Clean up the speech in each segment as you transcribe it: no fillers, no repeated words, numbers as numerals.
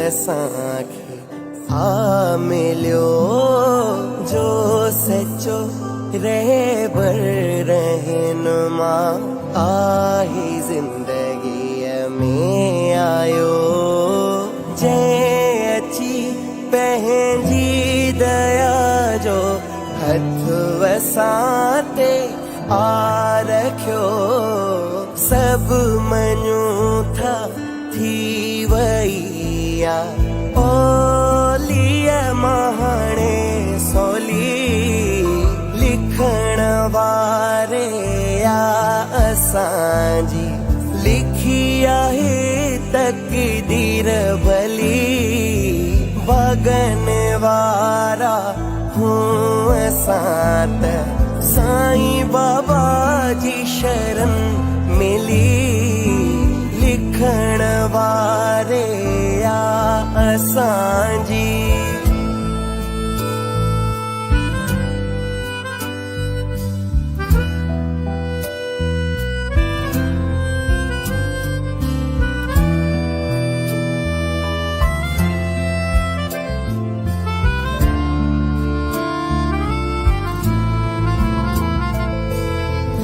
असांखे आ मिलियो जो सचो रहबर रहनुमा आही ज़िंदगीअ में आयो जंहिं अची पंहिंजी दया जो हथ असां ते आ रखियो सभु मञूं था थी वई आ ओलीअ महाणे सोली लिखण वारे आ असांजी लिखी आहे तक़दीर भली भॻन वारा हूं असां त साईं बाबा जी शरण मिली लिखण वारे आ असांजी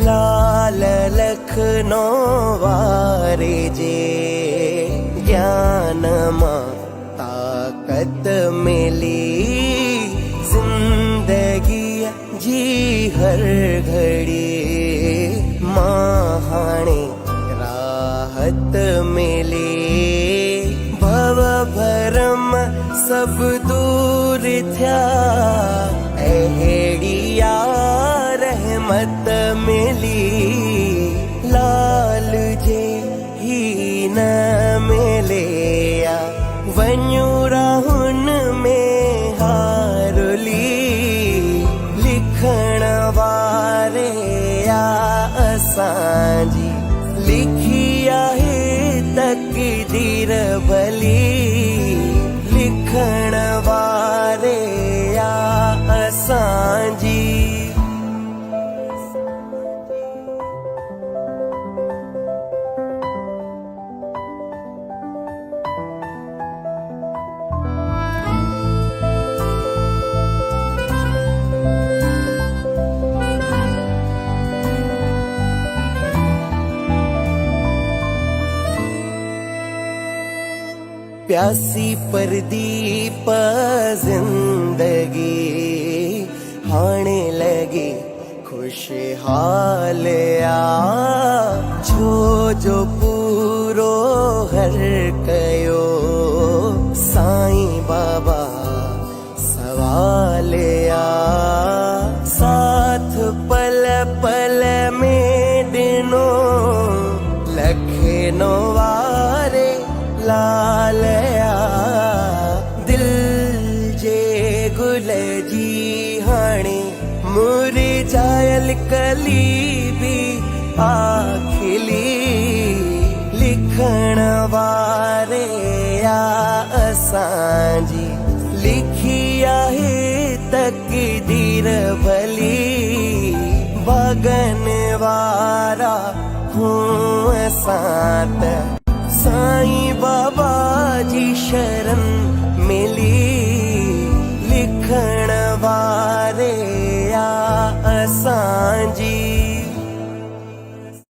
लाल लखनऊ वारे जे ज्ञान मां ताकत मिली जिंदगी जी हर घड़ी मां हाणे राहत मिली भव भरम सब दूर थिया अहिड़ी रहमत मिली लाल जे ही न मिले या वञू राहुन में हारुली लिखण वारे आ असांजी लिखी आहे तक़दीर भली लिखण वारे आ असांजी प्यासी परदीप जिंदगी हाणे लगी खुशहाल आ छो जो पूरो हर कयो साईं बाबा सवाल आ साथ पल पल में ॾिनो लखनो वारे लाल दिल जे गुल जी हाणे मुरझायल कली भी आखिली लिखण वारे आ असांजी लिखी आहे तक़दीर भली भॻन वारा हूं असां त साईं बाबा जी शरण